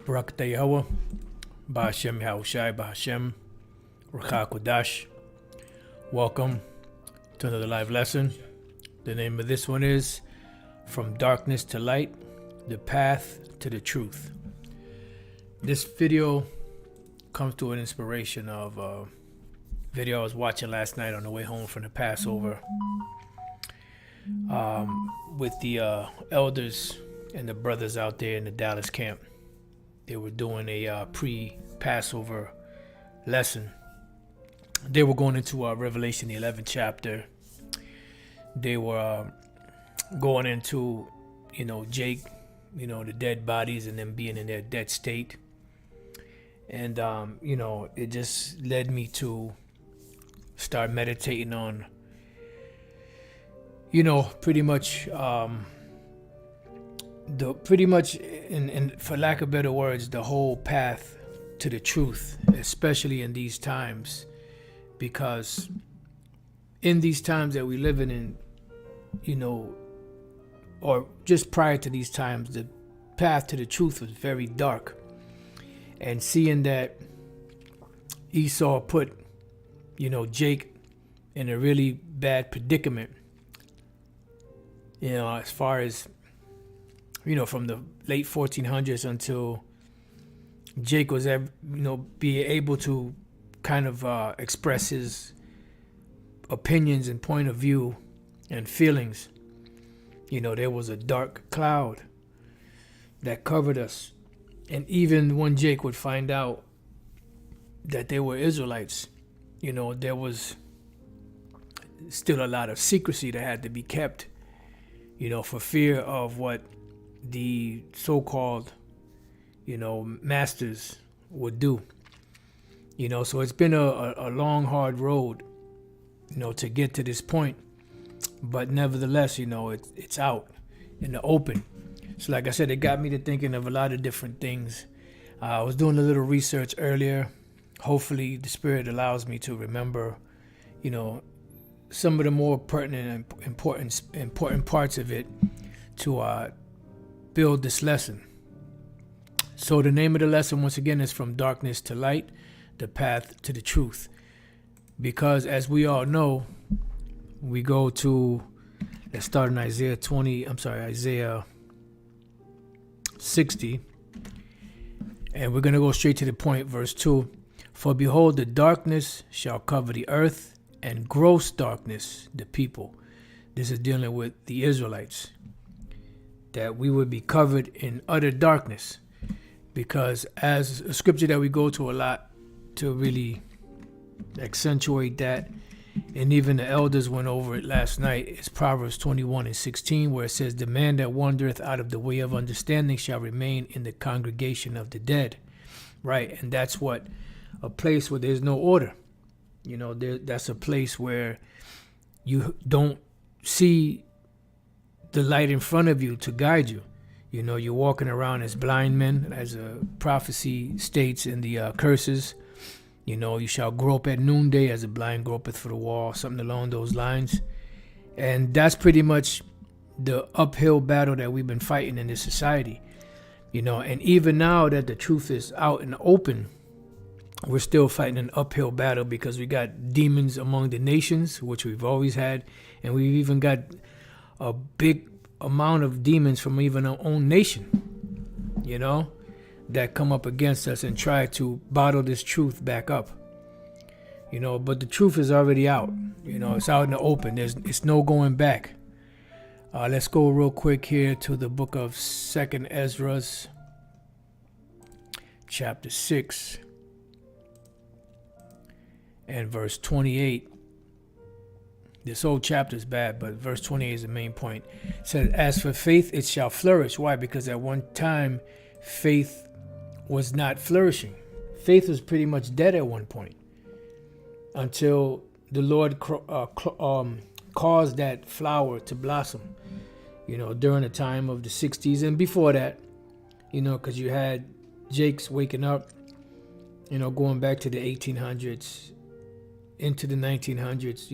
Barak Yahweh, Ba'ashem Yahushai, Ba'ashem Rakha Kodash. Welcome to another live lesson. The name of this one is From Darkness to Light, the Path to the Truth. This video comes to an inspiration of a video I was watching last night on the way home from the Passover with the elders and the brothers out there in the Dallas camp. They were doing a pre-Passover lesson. They were going into Revelation, the 11th chapter. They were going into, Jake, the dead bodies and them being in their dead state. And, it just led me to start meditating on, pretty much, in for lack of better words, the whole path to the truth, especially in these times, because in these times that we live in, or just prior to these times, the path to the truth was very dark. And seeing that Esau put, Jake in a really bad predicament, as far as, from the late 1400s until Jake was, be able to kind of express his opinions and point of view and feelings. There was a dark cloud that covered us. And even when Jake would find out that they were Israelites, there was still a lot of secrecy that had to be kept, for fear of what the so-called, masters would do. So it's been a long, hard road, to get to this point. But nevertheless, it's out in the open. So like I said, it got me to thinking of a lot of different things. I was doing a little research earlier. Hopefully the Spirit allows me to remember, some of the more pertinent and important parts of it to build this lesson. So the name of the lesson, once again, is From Darkness to Light, the Path to the Truth. Because as we all know, we go to, let's start in Isaiah 60. And we're going to go straight to the point, verse 2. For behold, the darkness shall cover the earth, and gross darkness the people. This is dealing with the Israelites. That we would be covered in utter darkness. Because as a scripture that we go to a lot to really accentuate that, and even the elders went over it last night, is Proverbs 21:16, where it says, the man that wandereth out of the way of understanding shall remain in the congregation of the dead. Right, and that's what a place where there's no order. That's a place where you don't see the light in front of you to guide you. You're walking around as blind men, as a prophecy states in the curses. You shall grope at noonday as a blind gropeth for the wall, something along those lines. And that's pretty much the uphill battle that we've been fighting in this society. And even now that the truth is out in the open, we're still fighting an uphill battle because we got demons among the nations, which we've always had. And we've even got a big amount of demons from even our own nation, that come up against us and try to bottle this truth back up. But the truth is already out. It's out in the open. It's no going back. Let's go real quick here to the book of 2nd Ezra, chapter 6, and verse 28. This whole chapter is bad, but verse 28 is the main point. It says, as for faith, it shall flourish. Why? Because at one time, faith was not flourishing. Faith was pretty much dead at one point until the Lord caused that flower to blossom, during the time of the 60s and before that, because you had Jake's waking up, going back to the 1800s into the 1900s,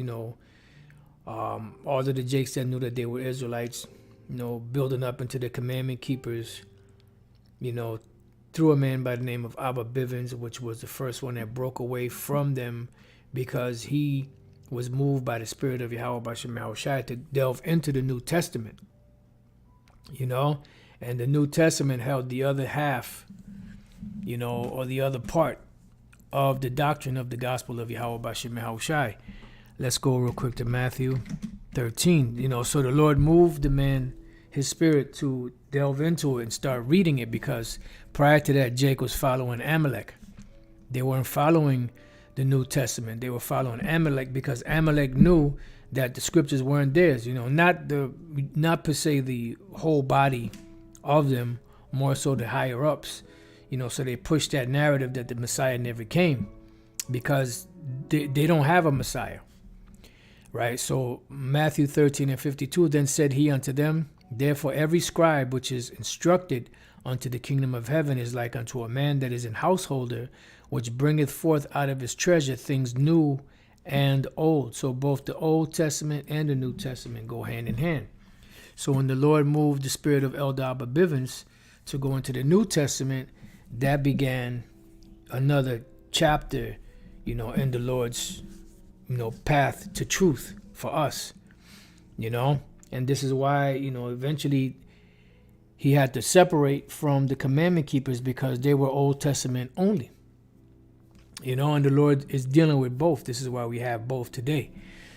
all of the Jakes that knew that they were Israelites, building up into the commandment keepers, through a man by the name of Abba Bivens, which was the first one that broke away from them because he was moved by the Spirit of Yahweh Bashem Yahushai to delve into the New Testament. And the New Testament held the other half, or the other part of the doctrine of the gospel of Yahweh Bashem Yahushai. Let's go real quick to Matthew 13. So the Lord moved the man, his spirit, to delve into it and start reading it, because prior to that, Jake was following Amalek. They weren't following the New Testament. They were following Amalek because Amalek knew that the scriptures weren't theirs. Not per se the whole body of them, more so the higher ups. So they pushed that narrative that the Messiah never came because they don't have a Messiah. Right? So Matthew 13:52, then said he unto them, therefore every scribe which is instructed unto the kingdom of heaven is like unto a man that is an householder, which bringeth forth out of his treasure things new and old. So both the Old Testament and the New Testament go hand in hand. So when the Lord moved the spirit of Elder Abba Bivens to go into the New Testament, that began another chapter, in the Lord's, path to truth for us, And this is why, eventually he had to separate from the commandment keepers because they were Old Testament only. And the Lord is dealing with both. This is why we have both today.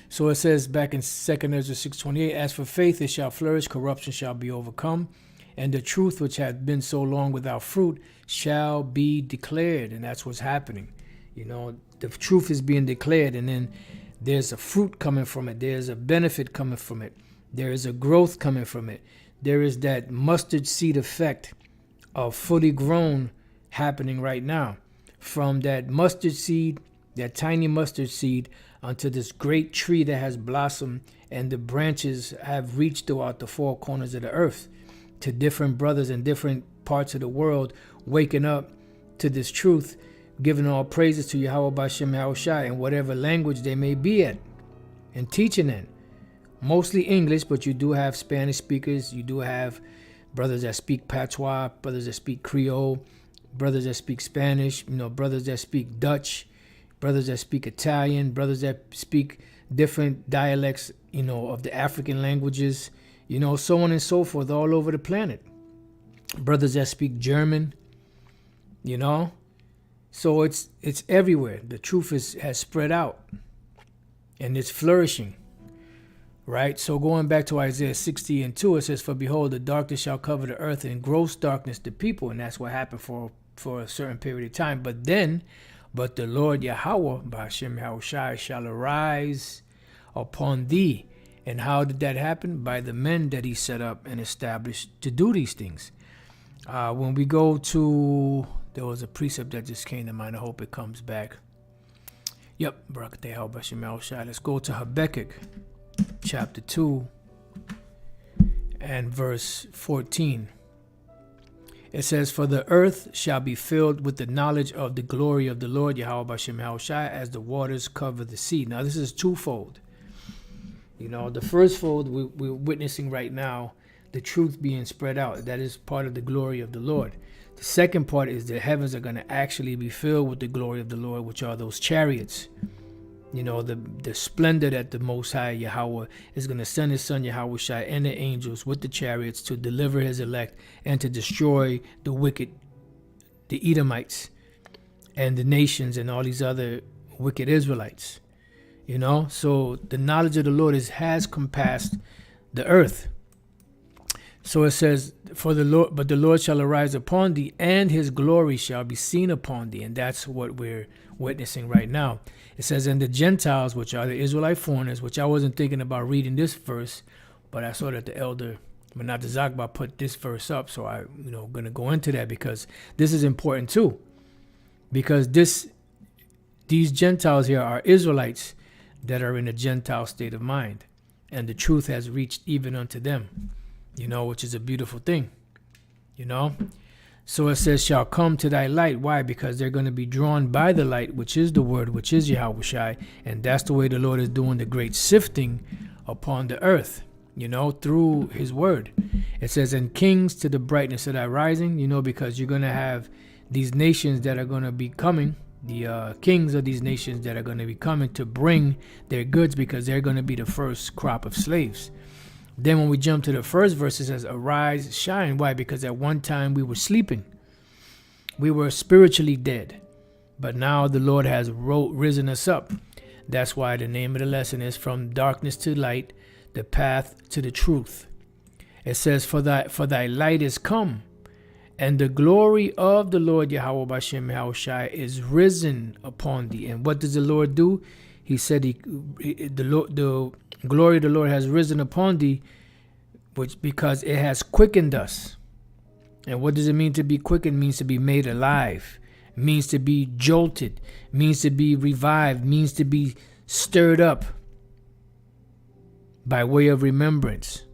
So it says back in 2 Ezra 6:28, as for faith, it shall flourish, corruption shall be overcome, and the truth which had been so long without fruit shall be declared. And that's what's happening. The truth is being declared, and then there's a fruit coming from it. There's a benefit coming from it. There is a growth coming from it. There is that mustard seed effect of fully grown happening right now. From that mustard seed, that tiny mustard seed, unto this great tree that has blossomed, and the branches have reached throughout the four corners of the earth to different brothers in different parts of the world, waking up to this truth, giving all praises to Yahweh Bashem Yahushai in whatever language they may be at, and teaching it. Mostly English, but you do have Spanish speakers. You do have brothers that speak Patois, brothers that speak Creole, brothers that speak Spanish, brothers that speak Dutch, brothers that speak Italian, brothers that speak different dialects, of the African languages, so on and so forth, all over the planet. Brothers that speak German, So it's everywhere. The truth has spread out, and it's flourishing. Right? So going back to Isaiah 60:2, it says, for behold, the darkness shall cover the earth, and gross darkness the people. And that's what happened for a certain period of time. But the Lord Yahweh, Ba'ashem Yahushai, shall arise upon thee. And how did that happen? By the men that he set up and established to do these things. When we go to, there was a precept that just came to mind. I hope it comes back. Yep, Barak Tehel Ba'ashem Yahushai. Let's go to Habakkuk chapter 2 and verse 14. It says, for the earth shall be filled with the knowledge of the glory of the Lord Yahweh Bashem Yahushai, as the waters cover the sea. Now this is twofold. The first fold we're witnessing right now, the truth being spread out. That is part of the glory of the Lord. The second part is the heavens are going to actually be filled with the glory of the Lord, which are those chariots. The splendor that the Most High Yahweh is going to send his son Yahushai and the angels with the chariots to deliver his elect and to destroy the wicked, the Edomites, and the nations and all these other wicked Israelites. So the knowledge of the Lord has compassed the earth. So it says, but the Lord shall arise upon thee, and his glory shall be seen upon thee. And that's what we're witnessing right now. It says, and the Gentiles, which are the Israelite foreigners, which I wasn't thinking about reading this verse, but I saw that the elder Menat Zagba put this verse up. So I'm going to go into that because this is important too. Because these Gentiles here are Israelites that are in a Gentile state of mind. And the truth has reached even unto them, which is a beautiful thing, So it says, shall come to thy light. Why? Because they're going to be drawn by the light, which is the word, which is Yahushai. And that's the way the Lord is doing the great sifting upon the earth, through his word. It says, and kings to the brightness of thy rising, because you're going to have these nations that are going to be coming, the kings of these nations that are going to be coming to bring their goods, because they're going to be the first crop of slaves. Then when we jump to the first verse, it says, arise, shine. Why? Because at one time we were sleeping. We were spiritually dead. But now the Lord has risen us up. That's why the name of the lesson is From Darkness to Light, the Path to the Truth. It says, for thy light is come, and the glory of the Lord Yahweh Bashem Yahushai is risen upon thee. And what does the Lord do? He said, the glory of the Lord has risen upon thee, because it has quickened us. And what does it mean to be quickened? It means to be made alive. It means to be jolted. It means to be revived. It means to be stirred up by way of remembrance.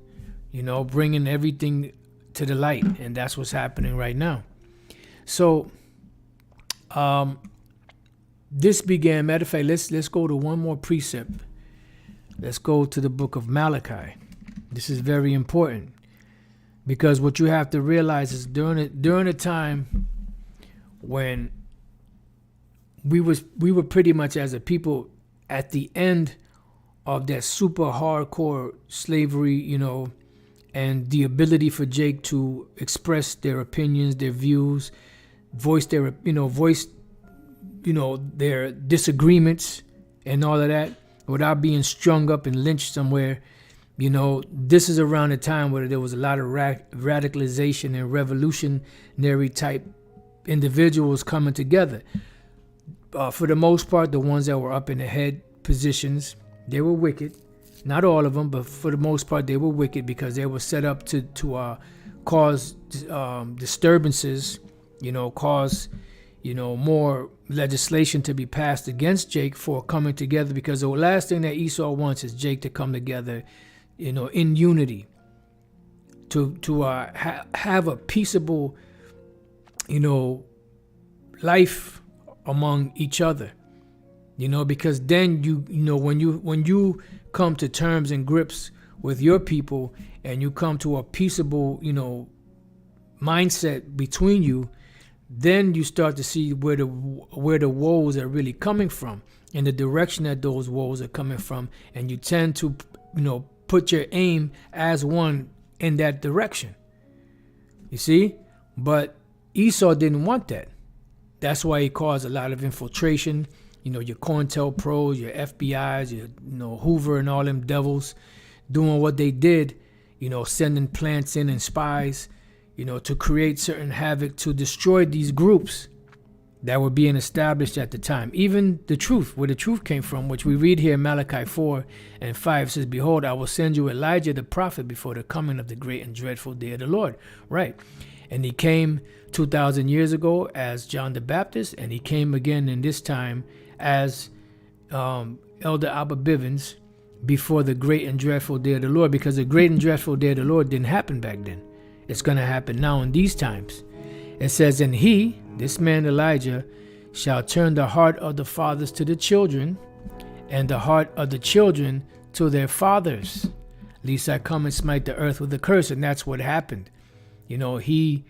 Bringing everything to the light. And that's what's happening right now. So, this began, matter of fact, let's go to one more precept. Let's go to the book of Malachi. This is very important, because what you have to realize is during a time when we were pretty much as a people at the end of that super hardcore slavery, and the ability for Jake to express their opinions, their views, voice their disagreements and all of that without being strung up and lynched somewhere. This is around the time where there was a lot of radicalization and revolutionary type individuals coming together. For the most part, the ones that were up in the head positions, they were wicked. Not all of them, but for the most part, they were wicked, because they were set up to cause disturbances, cause more legislation to be passed against Jake for coming together, because the last thing that Esau wants is Jake to come together, in unity, to have a peaceable, life among each other, because then when you come to terms and grips with your people, and you come to a peaceable, mindset between you, then you start to see where the woes are really coming from, and the direction that those woes are coming from, and you tend to, put your aim as one in that direction. You see? But Esau didn't want that. That's why he caused a lot of infiltration. Your COINTELPROs, your FBIs, your Hoover and all them devils doing what they did, sending plants in and spies, to create certain havoc, to destroy these groups that were being established at the time. Even the truth, where the truth came from, which we read here in Malachi 4:5, says, behold, I will send you Elijah the prophet before the coming of the great and dreadful day of the Lord. Right. And he came 2,000 years ago as John the Baptist, and he came again in this time as Elder Abba Bivens before the great and dreadful day of the Lord, because the great and dreadful day of the Lord didn't happen back then. It's going to happen now in these times. It says, and he, this man Elijah, shall turn the heart of the fathers to the children, and the heart of the children to their fathers, lest I come and smite the earth with a curse. And that's what happened. He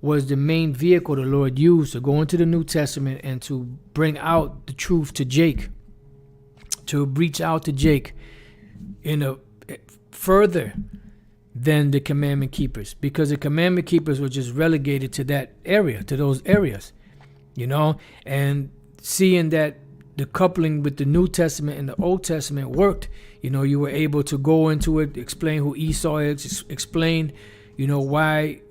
was the main vehicle the Lord used to go into the New Testament and to bring out the truth to Jake, to reach out to Jake in a further than the commandment keepers, because the commandment keepers were just relegated to that area, to those areas, and seeing that the coupling with the New Testament and the Old Testament worked, you were able to go into it, explain who Esau is, explain, why,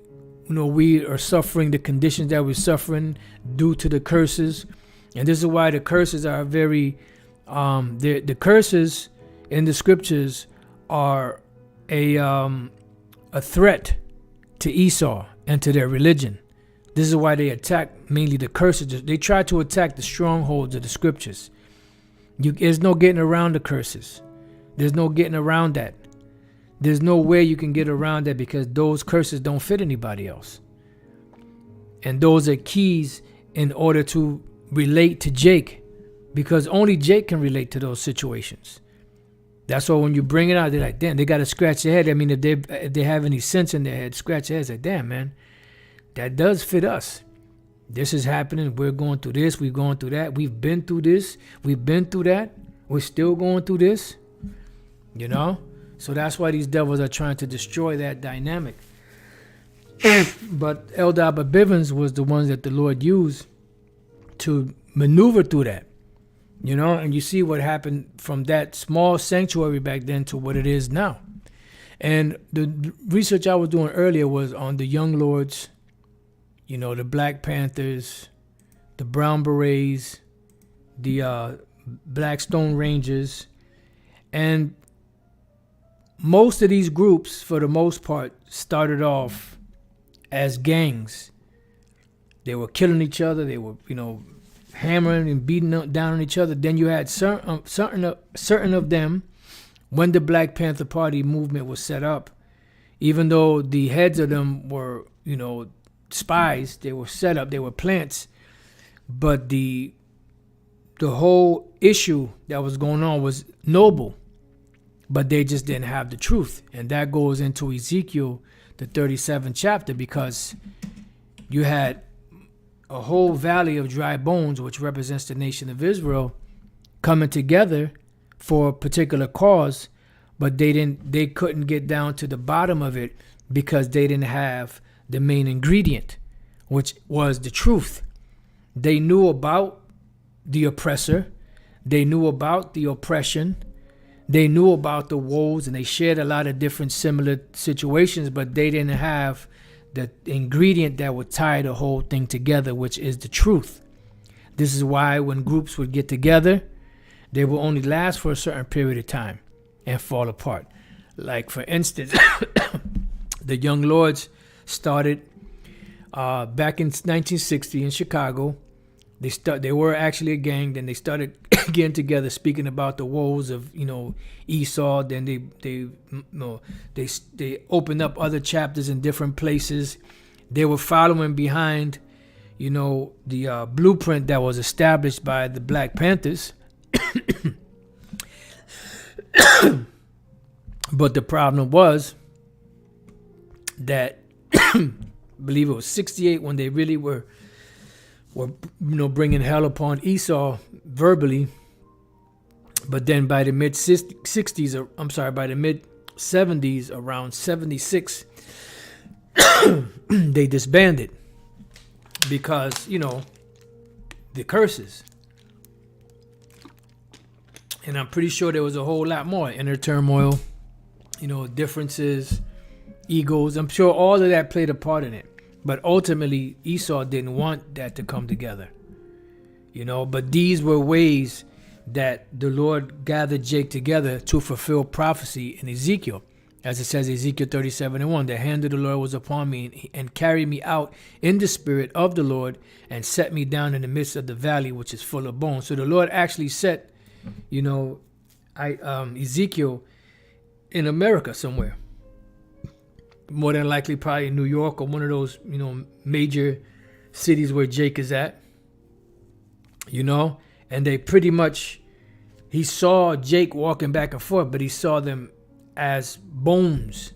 we are suffering the conditions that we're suffering due to the curses. And this is why the curses are very, the curses in the scriptures are a threat to Esau and to their religion. This is why they attack mainly the curses. They try to attack the strongholds of the scriptures. There's no getting around the curses. There's no getting around that. There's no way you can get around that, because those curses don't fit anybody else. And those are keys in order to relate to Jake, because only Jake can relate to those situations. That's why when you bring it out, they're like, damn, they got to scratch their head. I mean, if they have any sense in their head, scratch their heads like, damn, man, that does fit us. This is happening. We're going through this. We're going through that. We've been through this. We've been through that. We're still going through this. You know? So that's why these devils are trying to destroy that dynamic. But Elder Abba Bivens was the ones that the Lord used to maneuver through that. You know? And you see what happened from that small sanctuary back then to what it is now. And the research I was doing earlier was on the Young Lords, you know, the Black Panthers, the Brown Berets, the Black Stone Rangers. And most of these groups, for the most part, started off as gangs. They were killing each other. They were, you know, hammering and beating down on each other. Then you had certain of them, when the Black Panther Party movement was set up, even though the heads of them were, you know, spies, they were set up, they were plants, but the whole issue that was going on was noble, but they just didn't have the truth. And that goes into Ezekiel, the 37th chapter, because you had a whole valley of dry bones, which represents the nation of Israel, coming together for a particular cause, but they couldn't get down to the bottom of it because they didn't have the main ingredient, which was the truth. They knew about the oppressor, they knew about the oppression, they knew about the woes, and they shared a lot of different similar situations, but they didn't have the ingredient that would tie the whole thing together, which is the truth. This is why when groups would get together, they will only last for a certain period of time and fall apart. Like, for instance, the Young Lords started back in 1960 in Chicago. They were actually a gang. Then they started getting together, speaking about the woes of, you know, Esau. Then they opened up other chapters in different places. They were following behind, you know, the blueprint that was established by the Black Panthers. But the problem was that I believe it was 68 when they really were bringing hell upon Esau verbally. But then by the mid 60s, by the mid 70s, around 76, they disbanded because, you know, the curses. And I'm pretty sure there was a whole lot more inner turmoil, you know, differences, egos. I'm sure all of that played a part in it. But ultimately, Esau didn't want that to come together, you know. But these were ways that the Lord gathered Jake together to fulfill prophecy in Ezekiel. As it says, Ezekiel 37:1, the hand of the Lord was upon me and carried me out in the spirit of the Lord and set me down in the midst of the valley, which is full of bones. So the Lord actually set, you know, Ezekiel in America somewhere. More than likely probably in New York or one of those, you know, major cities where Jake is at. You know? And they pretty much, he saw Jake walking back and forth, but he saw them as bones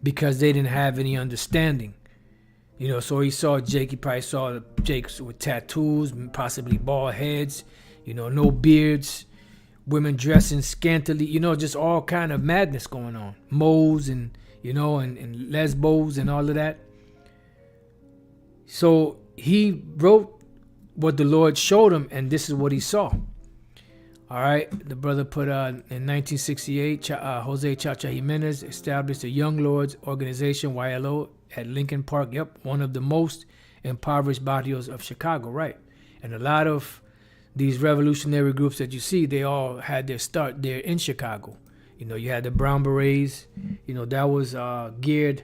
because they didn't have any understanding. You know, so he saw Jake, he probably saw Jakes with tattoos, possibly bald heads, you know, no beards, women dressing scantily, you know, just all kind of madness going on. Moles and, you know, and lesbos and all of that. So he wrote what the Lord showed him, and this is what he saw. All right, the brother put in 1968, Jose Chacha Jimenez established the Young Lords Organization, YLO, at Lincoln Park. Yep, one of the most impoverished barrios of Chicago, right? And a lot of these revolutionary groups that you see, they all had their start there in Chicago. You know, you had the Brown Berets, you know, that was geared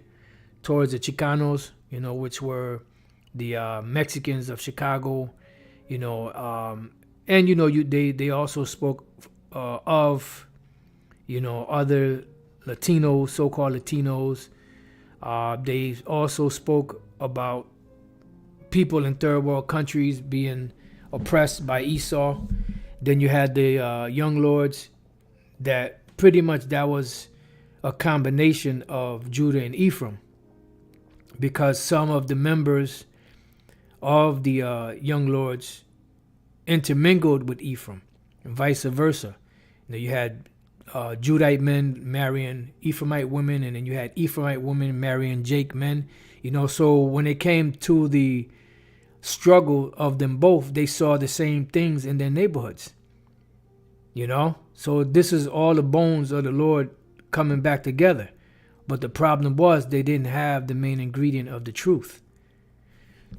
towards the Chicanos, you know, which were the Mexicans of Chicago, you know, and, you know, they also spoke of, you know, other Latinos, so-called Latinos. They also spoke about people in third world countries being oppressed by Esau. Then you had the Young Lords that pretty much that was a combination of Judah and Ephraim, because some of the members of the young lords intermingled with Ephraim, and vice versa. You had Judite men marrying Ephraimite women, and then you had Ephraimite women marrying Jake men. So when it came to the struggle of them both, they saw the same things in their neighborhoods. So this is all the bones of the Lord coming back together. But the problem was they didn't have the main ingredient of the truth.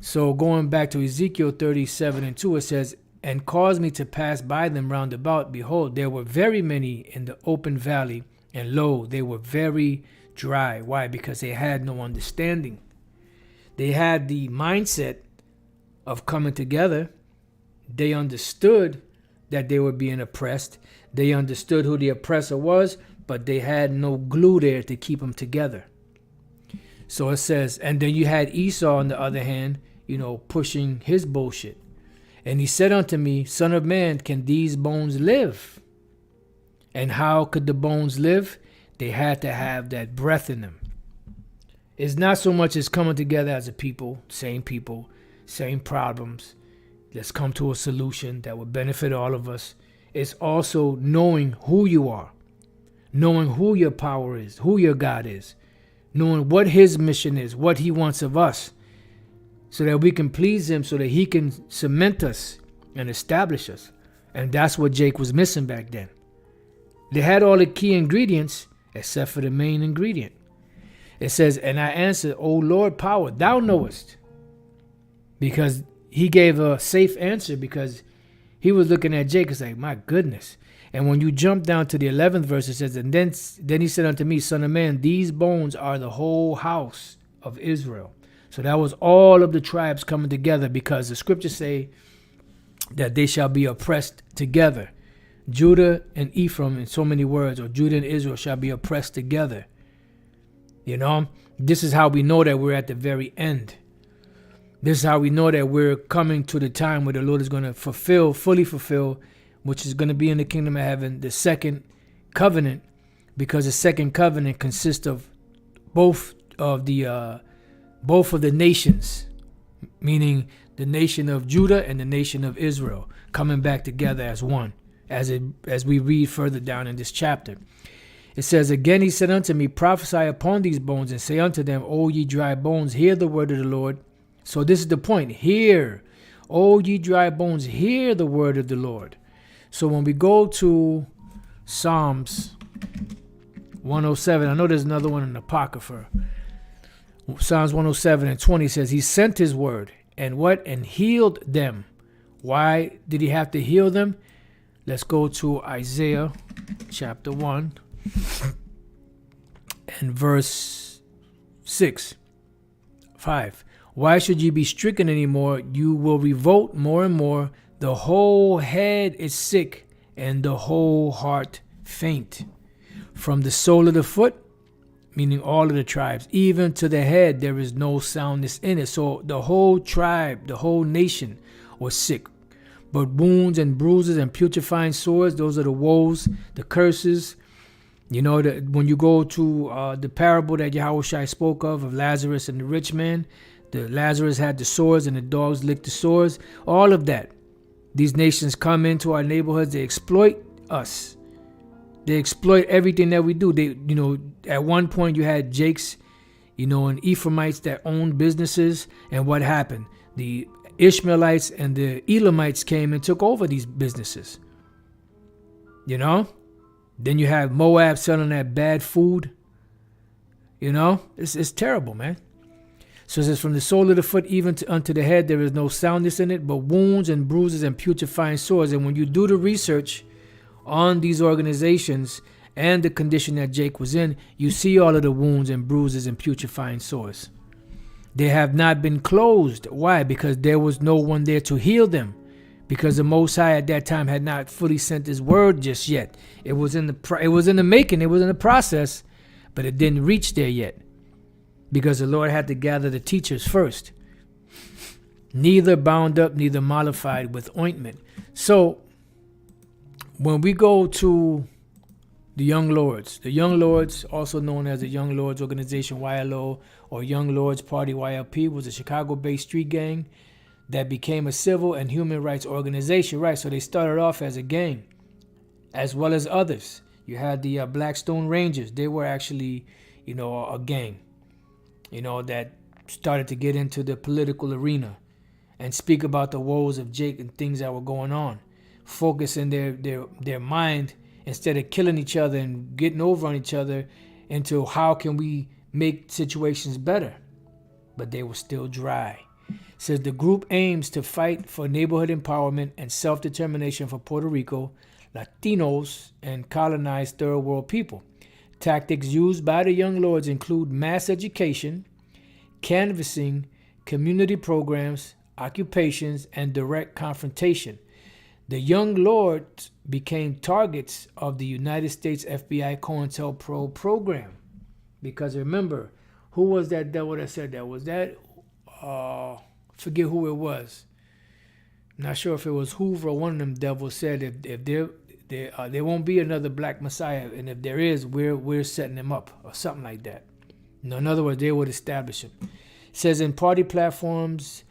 So going back to Ezekiel 37:2, it says, "And caused me to pass by them round about. Behold, there were very many in the open valley, and lo, they were very dry." Why? Because they had no understanding. They had the mindset of coming together. They understood that they were being oppressed. They understood who the oppressor was, but they had no glue there to keep them together. So it says, and then you had Esau on the other hand, pushing his bullshit. "And he said unto me, Son of man, can these bones live?" And how could the bones live? They had to have that breath in them. It's not so much as coming together as a people, same problems. Let's come to a solution that will benefit all of us. It's also knowing who you are, knowing who your power is, who your God is, knowing what his mission is, what he wants of us, so that we can please him, so that he can cement us and establish us. And that's what Jake was missing back then. They had all the key ingredients except for the main ingredient. It says, "And I answered, O Lord power, thou knowest." Because he gave a safe answer, because he was looking at Jake. It's like, my goodness. And when you jump down to the 11th verse, it says, "And then he said unto me, Son of man, these bones are the whole house of Israel." So that was all of the tribes coming together, because the scriptures say that they shall be oppressed together. Judah and Ephraim, in so many words, or Judah and Israel shall be oppressed together. This is how we know that we're at the very end. This is how we know that we're coming to the time where the Lord is going to fully fulfill, which is going to be in the kingdom of heaven, the second covenant, because the second covenant consists of both of the nations, meaning the nation of Judah and the nation of Israel coming back together as one, as we read further down in this chapter. It says, "Again he said unto me, Prophesy upon these bones, and say unto them, O ye dry bones, hear the word of the Lord." So this is the point. Hear, O ye dry bones, hear the word of the Lord. So when we go to Psalms 107, I know there's another one in the Apocrypha. Psalms 107:20 says, "He sent his word and healed them." Why did he have to heal them? Let's go to Isaiah chapter 1 and verse 5. "Why should ye be stricken any more? You will revolt more and more. The whole head is sick, and the whole heart faint. From the sole of the foot," meaning all of the tribes, "even to the head, there is no soundness in it." So the whole tribe, the whole nation was sick. "But wounds and bruises and putrefying sores," those are the woes, the curses. When you go to the parable that Yahushua spoke of Lazarus and the rich man, the Lazarus had the sores and the dogs licked the sores, all of that. These nations come into our neighborhoods, they exploit us. They exploit everything that we do. They, at one point you had Jakes, and Ephraimites that owned businesses, and what happened? The Ishmaelites and the Elamites came and took over these businesses. Then you have Moab selling that bad food. It's terrible, man. So it says, "From the sole of the foot even unto the head, there is no soundness in it, but wounds and bruises and putrefying sores." And when you do the research on these organizations and the condition that Jake was in, you see all of the wounds and bruises and putrefying sores. They have not been closed. Why? Because there was no one there to heal them. Because the Most High at that time had not fully sent his word just yet. It was in the making. It was in the process, but it didn't reach there yet. Because the Lord had to gather the teachers first. "Neither bound up, neither mollified with ointment." So when we go to the Young Lords, also known as the Young Lords Organization, YLO, or Young Lords Party, YLP, was a Chicago-based street gang that became a civil and human rights organization, right? So they started off as a gang, as well as others. You had the Blackstone Rangers. They were actually, a gang, that started to get into the political arena and speak about the woes of Jake and things that were going on, focusing their mind, instead of killing each other and getting over on each other, into how can we make situations better. But they were still dry. It says the group aims to fight for neighborhood empowerment and self-determination for Puerto Rico, Latinos, and colonized third world people. Tactics used by the Young Lords include mass education, canvassing, community programs, occupations, and direct confrontation. The Young Lords became targets of the United States FBI COINTELPRO program. Because remember, who was that devil that said that? Was that, forget who it was. Not sure if it was Hoover or one of them devils said if there won't be another black messiah, and if there is, we're setting him up, or something like that. In other words, they would establish him. It says in party platforms,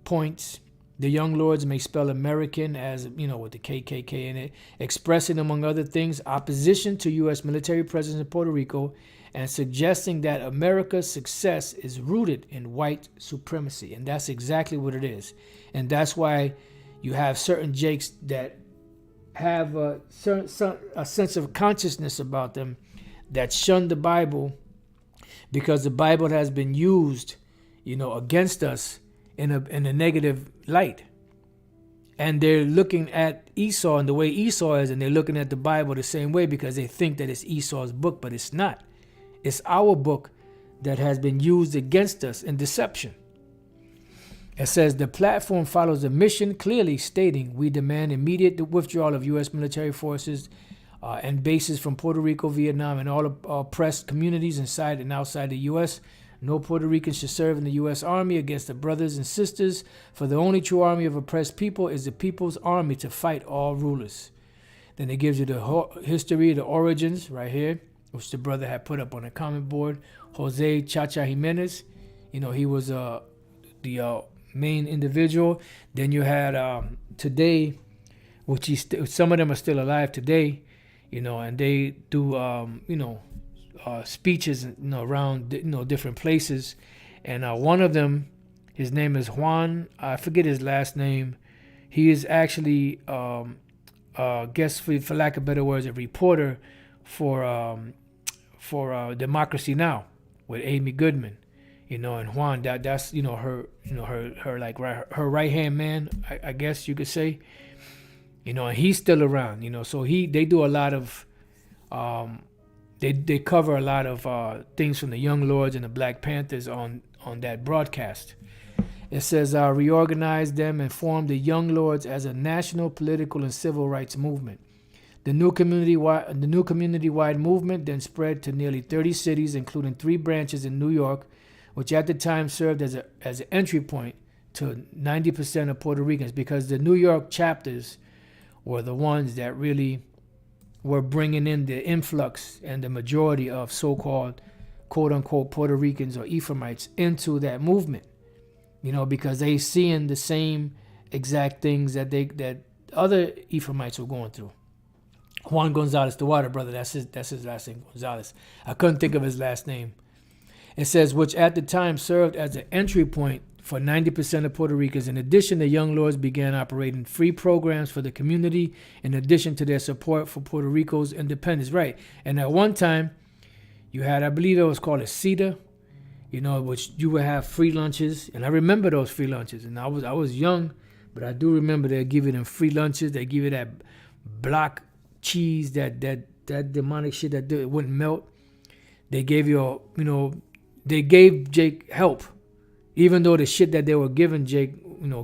points, the Young Lords may spell American as, with the KKK in it, expressing, among other things, opposition to U.S. military presence in Puerto Rico, and suggesting that America's success is rooted in white supremacy. And that's exactly what it is. And that's why you have certain Jakes that have a sense of consciousness about them that shun the Bible, because the Bible has been used, against us in a negative light. And they're looking at Esau and the way Esau is, and they're looking at the Bible the same way because they think that it's Esau's book, but it's not. It's our book that has been used against us in deception. It says the platform follows a mission clearly stating we demand immediate withdrawal of U.S. military forces and bases from Puerto Rico, Vietnam, and all oppressed communities inside and outside the U.S. No Puerto Ricans should serve in the U.S. Army against the brothers and sisters, for the only true army of oppressed people is the people's army to fight all rulers. Then it gives you the history, the origins right here, which the brother had put up on a comment board. Jose Chacha Jimenez, he was the main individual. Then you had today, which some of them are still alive today, and they do speeches around different places. And one of them, his name is Juan, I forget his last name. He is actually guess for lack of better words, a reporter for Democracy Now! With Amy Goodman, and Juan, that's her like her right hand man, I guess you could say, and he's still around, so they do a lot of they cover a lot of things from the Young Lords and the Black Panthers on that broadcast. It says reorganize them and form the Young Lords as a national political and civil rights movement. The new community-wide movement then spread to nearly 30 cities, including 3 branches in New York, which at the time served as an entry point to 90% of Puerto Ricans, because the New York chapters were the ones that really were bringing in the influx and the majority of so-called quote-unquote Puerto Ricans or Ephraimites into that movement, because they seeing the same exact things that other Ephraimites were going through. Juan Gonzalez, the water brother, that's his last name, Gonzalez. I couldn't think of his last name. It says, which at the time served as an entry point for 90% of Puerto Ricans. In addition, the Young Lords began operating free programs for the community in addition to their support for Puerto Rico's independence. Right. And at one time, you had, I believe it was called a CETA, which you would have free lunches. And I remember those free lunches. And I was young, but I do remember they give you them free lunches. They give you that block cheese, that demonic shit that it wouldn't melt. They gave you, they gave Jake help, even though the shit that they were giving Jake,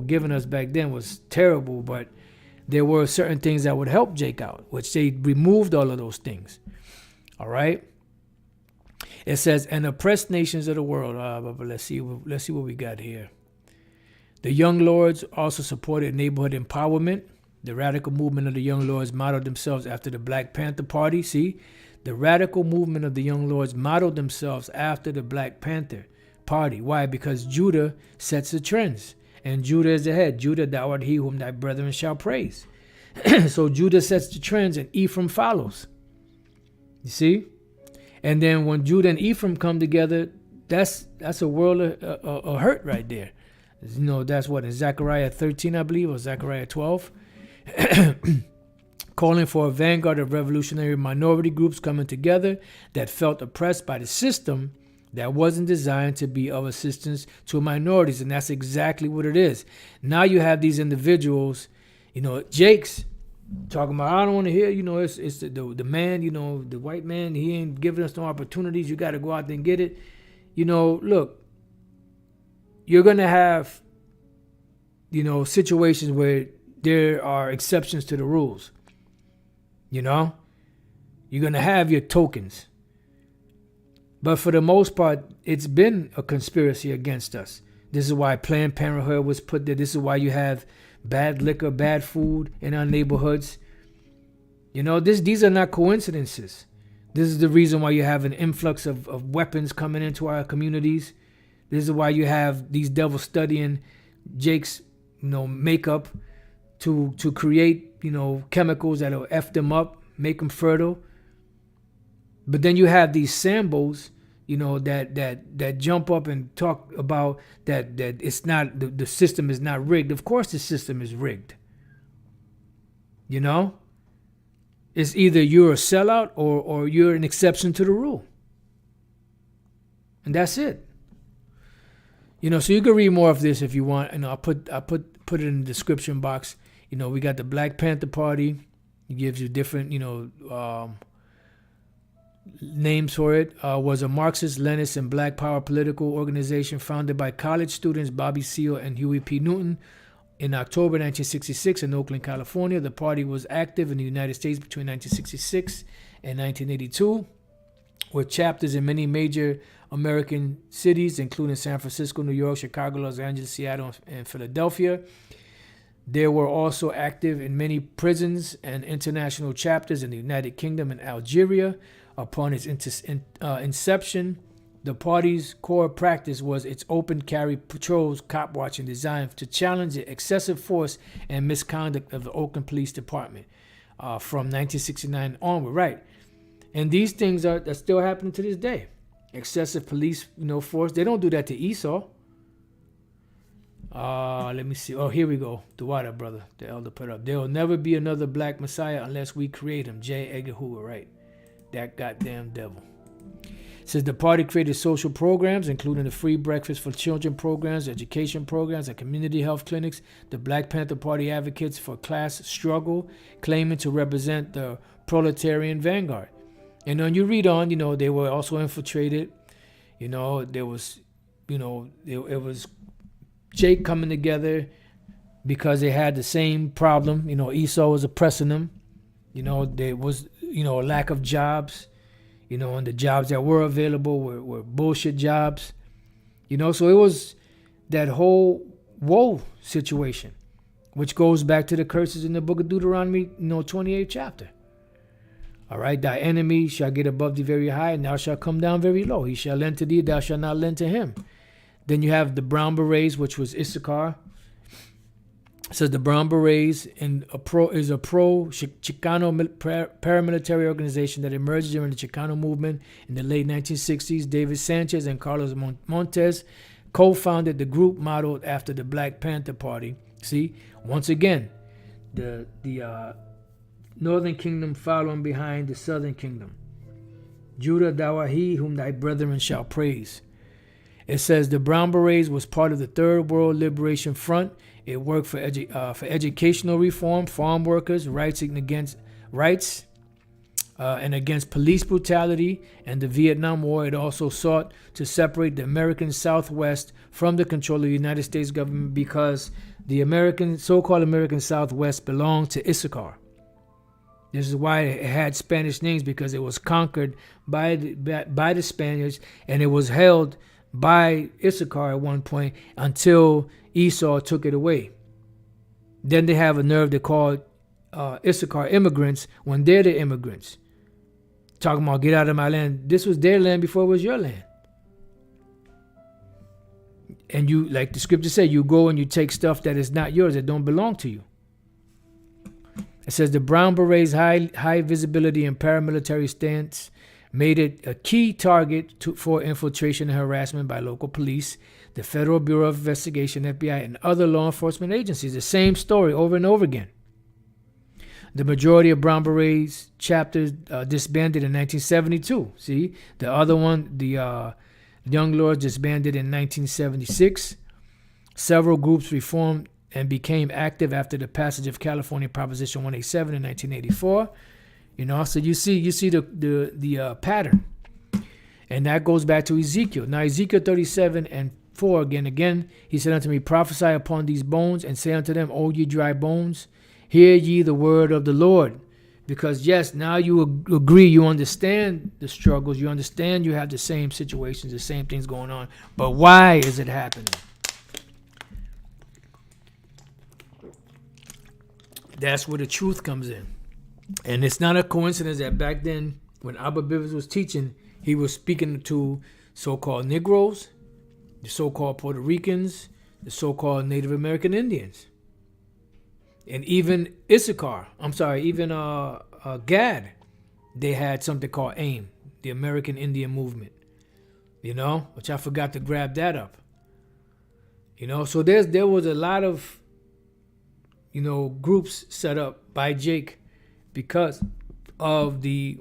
giving us back then was terrible. But there were certain things that would help Jake out, which they removed all of those things. All right. It says, and oppressed nations of the world. But let's see what we got here. The Young Lords also supported neighborhood empowerment. The radical movement of the Young Lords modeled themselves after the Black Panther Party. See, the radical movement of the Young Lords modeled themselves after the Black Panther Party. Why? Because Judah sets the trends. and Judah is the head. Judah, thou art he whom thy brethren shall praise. So Judah sets the trends and Ephraim follows. You see? And then when Judah and Ephraim come together, that's a world of hurt right there. That's what in Zechariah 13, I believe, or Zechariah 12. Calling for a vanguard of revolutionary minority groups coming together that felt oppressed by the system that wasn't designed to be of assistance to minorities. And that's exactly what it is. Now you have these individuals, Jake's talking about, I don't want to hear, it's the man, the white man, he ain't giving us no opportunities. You got to go out there and get it. Look, you're going to have, situations where there are exceptions to the rules. You're going to have your tokens. But for the most part, it's been a conspiracy against us. This is why Planned Parenthood was put there. This is why you have bad liquor, bad food in our neighborhoods. These are not coincidences. This is the reason why you have an influx of weapons coming into our communities. This is why you have these devils studying Jake's, makeup to create, chemicals that'll F them up, make them fertile. But then you have these Sambos, that jump up and talk about that it's not, the system is not rigged. Of course the system is rigged. It's either you're a sellout or you're an exception to the rule. And that's it. So you can read more of this if you want. And I'll put it in the description box. We got the Black Panther Party. It gives you different, names for it. Was a Marxist, Leninist, and Black Power political organization founded by college students Bobby Seale and Huey P. Newton in October 1966 in Oakland, California. The party was active in the United States between 1966 and 1982, with chapters in many major American cities, including San Francisco, New York, Chicago, Los Angeles, Seattle, and Philadelphia. They were also active in many prisons and international chapters in the United Kingdom and Algeria. Upon its inception, the party's core practice was its open carry patrols, cop watching, designed to challenge the excessive force and misconduct of the Oakland Police Department from 1969 onward. Right, and these things that's still happening to this day. Excessive police, force. They don't do that to Esau. Let me see. Oh, here we go. The water brother, the elder put up. There will never be another black Messiah unless we create him. J. Edgar Hoover, right? That goddamn devil. Says the party created social programs, including the free breakfast for children programs, education programs, and community health clinics. The Black Panther Party advocates for class struggle, claiming to represent the proletarian vanguard. And when you read on, they were also infiltrated. There was, it was Jake coming together because they had the same problem. Esau was oppressing them. There was, a lack of jobs, and the jobs that were available were bullshit jobs. So it was that whole woe situation, which goes back to the curses in the book of Deuteronomy, 28th chapter. All right, thy enemy shall get above thee very high, and thou shalt come down very low. He shall lend to thee, thou shalt not lend to him. Then you have the Brown Berets, which was Issachar. It says the Brown Berets is a pro-Chicano paramilitary organization that emerged during the Chicano movement in the late 1960s. David Sanchez and Carlos Montes co-founded the group modeled after the Black Panther Party. See, once again, the northern kingdom following behind the southern kingdom. Judah, thou art he whom thy brethren shall praise. It says the Brown Berets was part of the Third World Liberation Front. It worked for educational reform, farm workers, rights and against police brutality, and the Vietnam War. It also sought to separate the American Southwest from the control of the United States government because the so-called American Southwest belonged to Issachar. This is why it had Spanish names, because it was conquered by the Spaniards, and it was held by Issachar at one point until Esau took it away. Then they have a nerve to call Issachar immigrants when they're the immigrants. Talking about get out of my land. This was their land before it was your land. And you, like the scripture said, you go and you take stuff that is not yours, that don't belong to you. It says the Brown Berets' high visibility and paramilitary stance made it a key target for infiltration and harassment by local police, the Federal Bureau of Investigation, FBI, and other law enforcement agencies. The same story over and over again. The majority of Brown Berets chapters disbanded in 1972. See, the other one, the Young Lords, disbanded in 1976. Several groups reformed and became active after the passage of California Proposition 187 in 1984. You know, so you see the pattern, and that goes back to Ezekiel. Now Ezekiel 37:4 again. He said unto me, prophesy upon these bones, and say unto them, O ye dry bones, hear ye the word of the Lord. Because yes, now you agree, you understand the struggles, you understand you have the same situations, the same things going on. But why is it happening? That's where the truth comes in. And it's not a coincidence that back then, when Abba Bivens was teaching, he was speaking to so-called Negroes, the so-called Puerto Ricans, the so-called Native American Indians. And even Gad, they had something called AIM, the American Indian Movement, you know, which I forgot to grab that up. You know, so there was a lot of, you know, groups set up by Jake because of the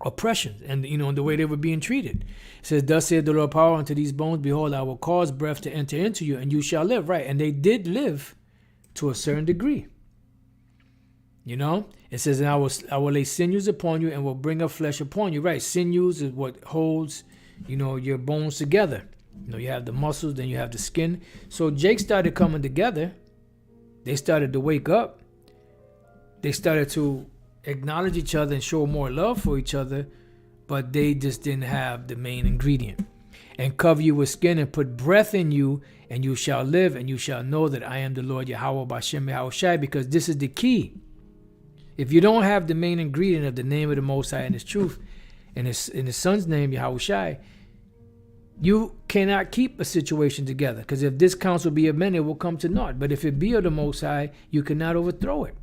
oppression and, you know, the way they were being treated. It says, thus saith the Lord power unto these bones, behold, I will cause breath to enter into you, and you shall live. Right. And they did live to a certain degree. You know, it says, and I will lay sinews upon you and will bring up flesh upon you. Right. Sinews is what holds, you know, your bones together. You know, you have the muscles, then you have the skin. So Jake started coming together. They started to wake up. They started to acknowledge each other and show more love for each other, but they just didn't have the main ingredient. And cover you with skin and put breath in you, and you shall live, and you shall know that I am the Lord Yahweh Bashem Yahushai, because this is the key. If you don't have the main ingredient of the name of the Most High and His truth, and His Son's name Yahushai, you cannot keep a situation together. Because if this counsel be of men, it will come to naught. But if it be of the Most High, you cannot overthrow it.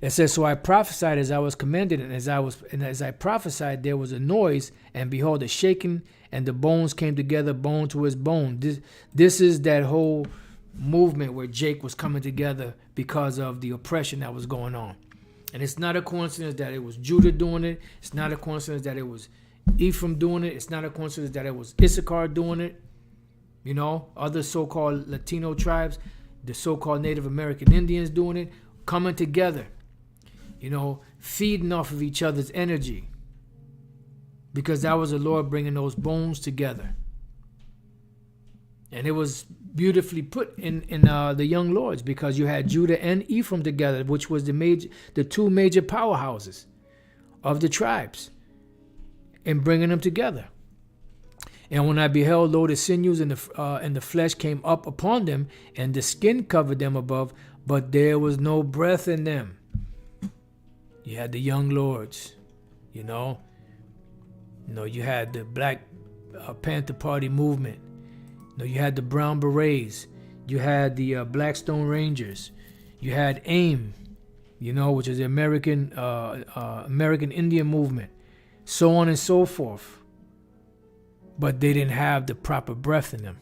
It says, so I prophesied as I was commanded, and as I prophesied, there was a noise, and behold, a shaking, and the bones came together, bone to his bone. This is that whole movement where Jake was coming together because of the oppression that was going on. And it's not a coincidence that it was Judah doing it. It's not a coincidence that it was Ephraim doing it. It's not a coincidence that it was Issachar doing it. You know, other so-called Latino tribes, the so-called Native American Indians doing it, coming together. You know, feeding off of each other's energy. Because that was the Lord bringing those bones together. And it was beautifully put in the Young Lords, because you had Judah and Ephraim together, which was the two major powerhouses of the tribes, and bringing them together. And when I beheld, lo, the sinews and the flesh came up upon them, and the skin covered them above, but there was no breath in them. You had the Young Lords, you know. You had the Black Panther Party movement. You had the Brown Berets. You had the Blackstone Rangers. You had AIM, which is the American Indian movement, so on and so forth. But they didn't have the proper breath in them.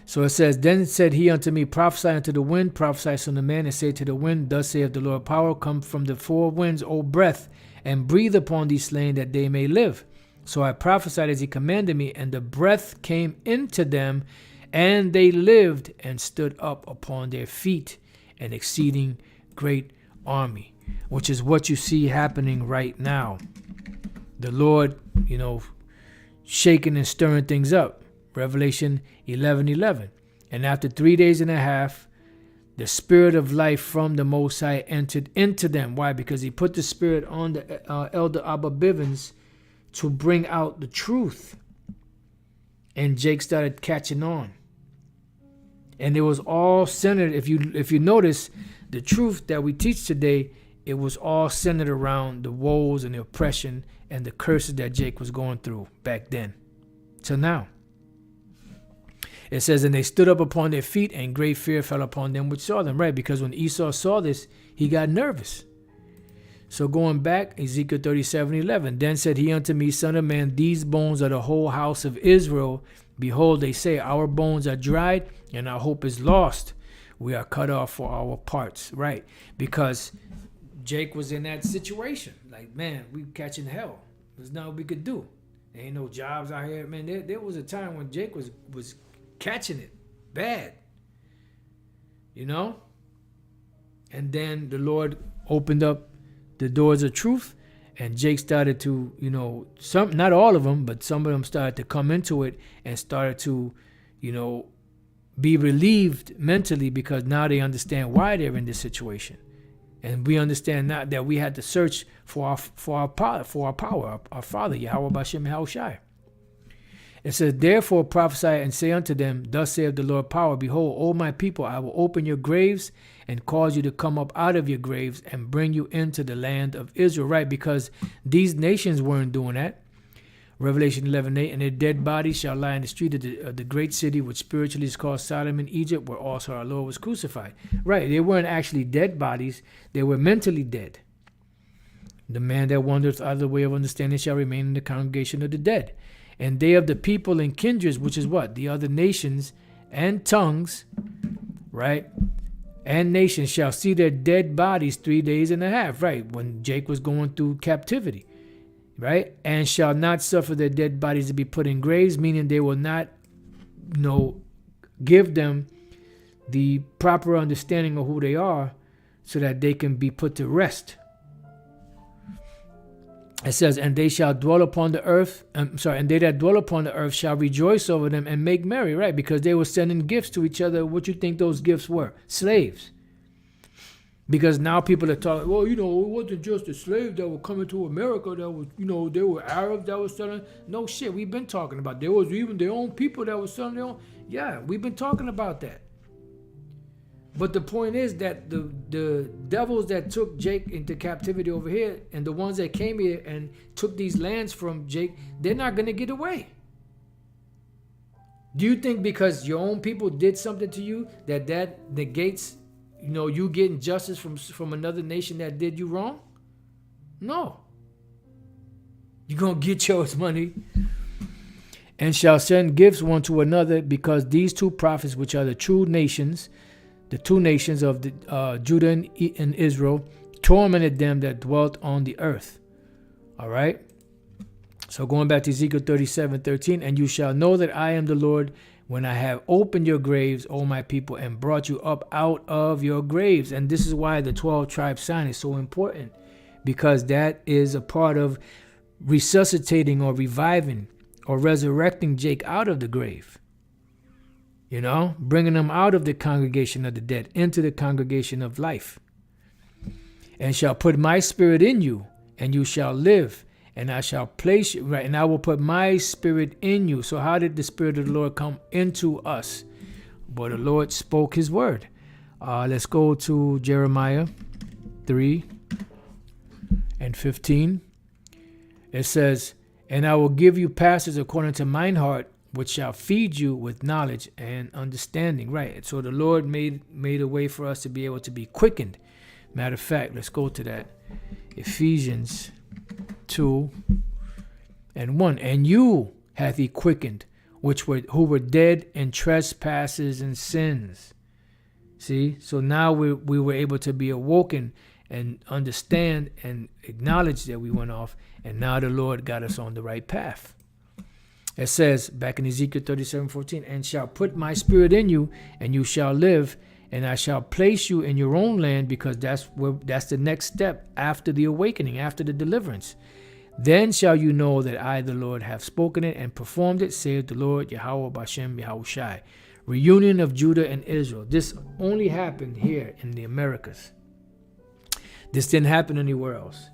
So it says, then said he unto me, prophesy unto the wind, prophesy son of man, and say to the wind, thus saith the Lord power, come from the four winds, O breath, and breathe upon these slain that they may live. So I prophesied as he commanded me, and the breath came into them, and they lived and stood up upon their feet, an exceeding great army, which is what you see happening right now. The Lord, shaking and stirring things up. Revelation 11:11. And after 3 days and a half, the spirit of life from the Most High entered into them. Why? Because he put the spirit on the elder Abba Bivens to bring out the truth. And Jake started catching on. And it was all centered, if you notice, the truth that we teach today, it was all centered around the woes and the oppression and the curses that Jake was going through back then. So now. It says, and they stood up upon their feet, and great fear fell upon them which saw them, right? Because when Esau saw this, he got nervous. So going back, Ezekiel 37:11, then said he unto me, Son of man, these bones are the whole house of Israel. Behold, they say, our bones are dried, and our hope is lost. We are cut off for our parts, right? Because Jake was in that situation. Like, man, we catching hell. There's nothing we could do. There ain't no jobs out here. Man, there was a time when Jake was catching it bad. You know? And then the Lord opened up the doors of truth, and Jake started to, not all of them, but some of them started to come into it and started to, be relieved mentally, because now they understand why they're in this situation. And we understand now that we had to search for our power, our Father, Yahweh Bashem Yahushai. It says, therefore prophesy and say unto them, thus saith the Lord power, behold, O my people, I will open your graves and cause you to come up out of your graves and bring you into the land of Israel, right? Because these nations weren't doing that. Revelation 11:8, and their dead bodies shall lie in the street of the great city, which spiritually is called Sodom in Egypt, where also our Lord was crucified. Right, they weren't actually dead bodies, they were mentally dead. The man that wandereth out of the way of understanding shall remain in the congregation of the dead. And they of the people and kindreds, which is what? The other nations and tongues, right? And nations shall see their dead bodies 3 days and a half, right? When Jake was going through captivity, right? And shall not suffer their dead bodies to be put in graves, meaning they will not, give them the proper understanding of who they are so that they can be put to rest. It says, and they shall dwell upon the earth. And they that dwell upon the earth shall rejoice over them and make merry, right? Because they were sending gifts to each other. What you think those gifts were? Slaves. Because now people are talking, well, it wasn't just the slaves that were coming to America that was, they were Arabs that were selling. No shit, we've been talking about. There was even their own people that were selling their own. Yeah, we've been talking about that. But the point is that the devils that took Jake into captivity over here, and the ones that came here and took these lands from Jake, they're not going to get away. Do you think because your own people did something to you that negates, you getting justice from another nation that did you wrong? No. You're going to get yours money. And shall send gifts one to another, because these two prophets, which are the true nations, the two nations of Judah and Israel, tormented them that dwelt on the earth. All right. So going back to Ezekiel 37:13, and you shall know that I am the Lord when I have opened your graves, O my people, and brought you up out of your graves. And this is why the 12 tribe sign is so important, because that is a part of resuscitating or reviving or resurrecting Jake out of the grave. Bringing them out of the congregation of the dead into the congregation of life. And shall put my spirit in you, and you shall live, and I shall place you, right, and I will put my spirit in you. So how did the Spirit of the Lord come into us? Well, the Lord spoke his word. Let's go to Jeremiah 3:15. It says, and I will give you pastors according to mine heart, which shall feed you with knowledge and understanding. Right. So the Lord made a way for us to be able to be quickened. Matter of fact, let's go to that. Ephesians 2:1. And you hath he quickened, who were dead in trespasses and sins. See? So now we were able to be awoken and understand and acknowledge that we went off. And now the Lord got us on the right path. It says back in Ezekiel 37:14, and shall put my spirit in you, and you shall live, and I shall place you in your own land, because that's the next step after the awakening, after the deliverance. Then shall you know that I, the Lord, have spoken it and performed it, saith the Lord, Yahweh Bashem Yahushai. Reunion of Judah and Israel. This only happened here in the Americas. This didn't happen anywhere else.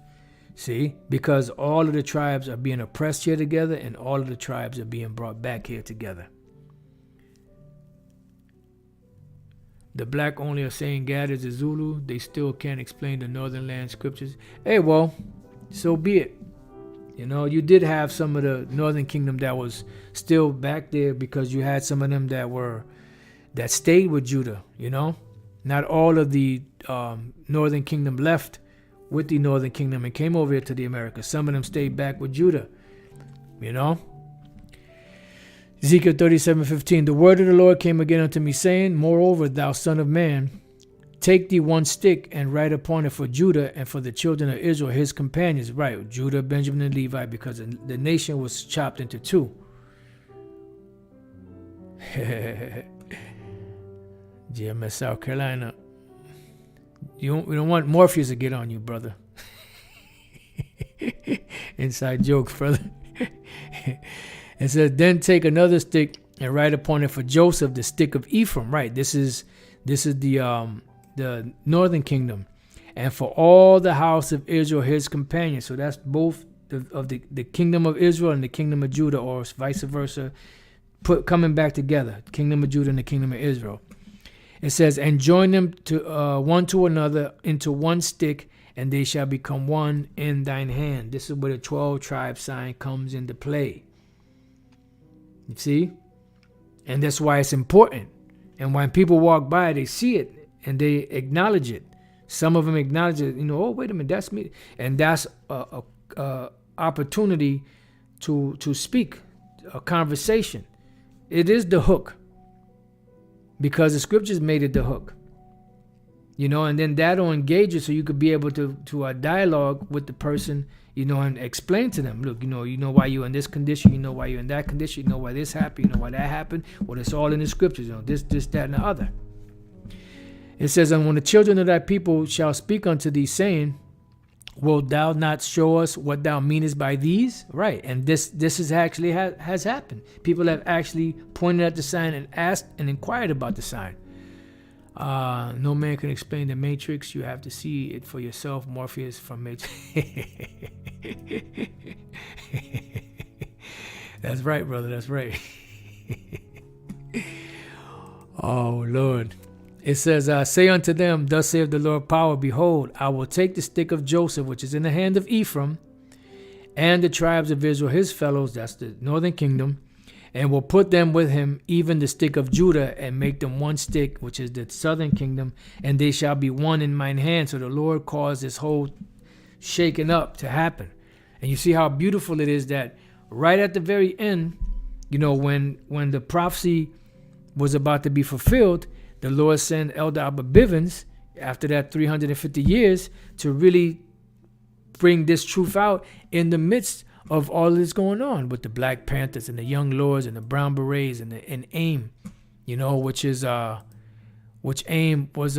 See, because all of the tribes are being oppressed here together, and all of the tribes are being brought back here together. The black only are saying God is a Zulu. They still can't explain the northern land scriptures. Hey, well, so be it. You know, you did have some of the northern kingdom that was still back there, because you had some of them that stayed with Judah. You know, not all of the northern kingdom left with the northern kingdom and came over here to the Americas. Some of them stayed back with Judah. You know, Ezekiel 37:15. The word of the Lord came again unto me, saying, Moreover, thou son of man, take thee one stick and write upon it for Judah and for the children of Israel, his companions. Right, Judah, Benjamin, and Levi, because the nation was chopped into two. GMS, South Carolina. We don't want Morpheus to get on you, brother. Inside jokes, brother. It says, then take another stick and write upon it for Joseph, the stick of Ephraim. Right, this is the northern kingdom, and for all the house of Israel, his companions. So that's both the kingdom of Israel and the kingdom of Judah, or vice versa, coming back together, kingdom of Judah and the kingdom of Israel. It says, and join them to one to another into one stick, and they shall become one in thine hand. This is where the 12 tribe sign comes into play. You see? And that's why it's important. And when people walk by, they see it and they acknowledge it. Some of them acknowledge it, oh, wait a minute, that's me. And that's a opportunity to speak, a conversation. It is the hook, because the scriptures made it the hook. And then that'll engage you, so you could be able to dialogue with the person, and explain to them, look, you know why you're in this condition, you know why you're in that condition, you know why this happened, you know why that happened. Well, it's all in the scriptures, this, that, and the other. It says, and when the children of thy people shall speak unto thee, saying, wilt thou not show us what thou meanest by these? Right. And this is actually has happened. People have actually pointed at the sign and asked and inquired about the sign. No man can explain the matrix. You have to see it for yourself. Morpheus from Matrix. That's right, brother. That's right. Oh, Lord. It says, say unto them, thus saith the Lord power, behold, I will take the stick of Joseph, which is in the hand of Ephraim, and the tribes of Israel, his fellows, that's the northern kingdom, and will put them with him, even the stick of Judah, and make them one stick, which is the southern kingdom, and they shall be one in mine hand. So the Lord caused this whole shaking up to happen. And you see how beautiful it is that right at the very end, when the prophecy was about to be fulfilled, the Lord sent Elder Abba Bivens, after that 350 years, to really bring this truth out in the midst of all this going on with the Black Panthers and the Young Lords and the Brown Berets and AIM, which AIM was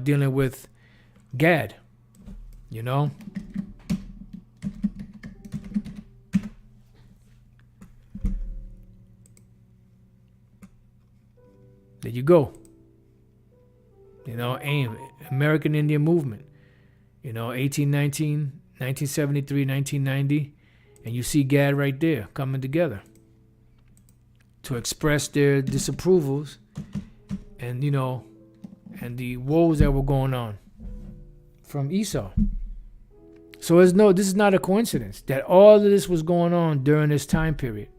dealing with Gad, There you go. AIM, American Indian Movement, 1819, 1973, 1990. And you see Gad right there coming together to express their disapprovals and, and the woes that were going on from Esau. So this is not a coincidence that all of this was going on during this time period.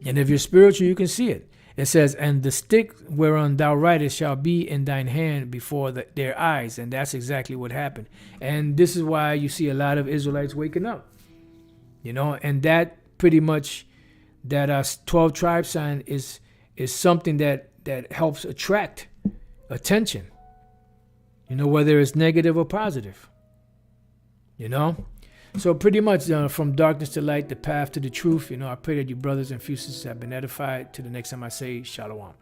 And if you're spiritual, you can see it. It says, and the stick whereon thou writest shall be in thine hand before their eyes. And that's exactly what happened. And this is why you see a lot of Israelites waking up. And that pretty much, that 12 tribe sign is something that helps attract attention. Whether it's negative or positive. So pretty much from darkness to light, the path to the truth. I pray that you brothers and sisters have been edified. Till the next time I say, Shalom.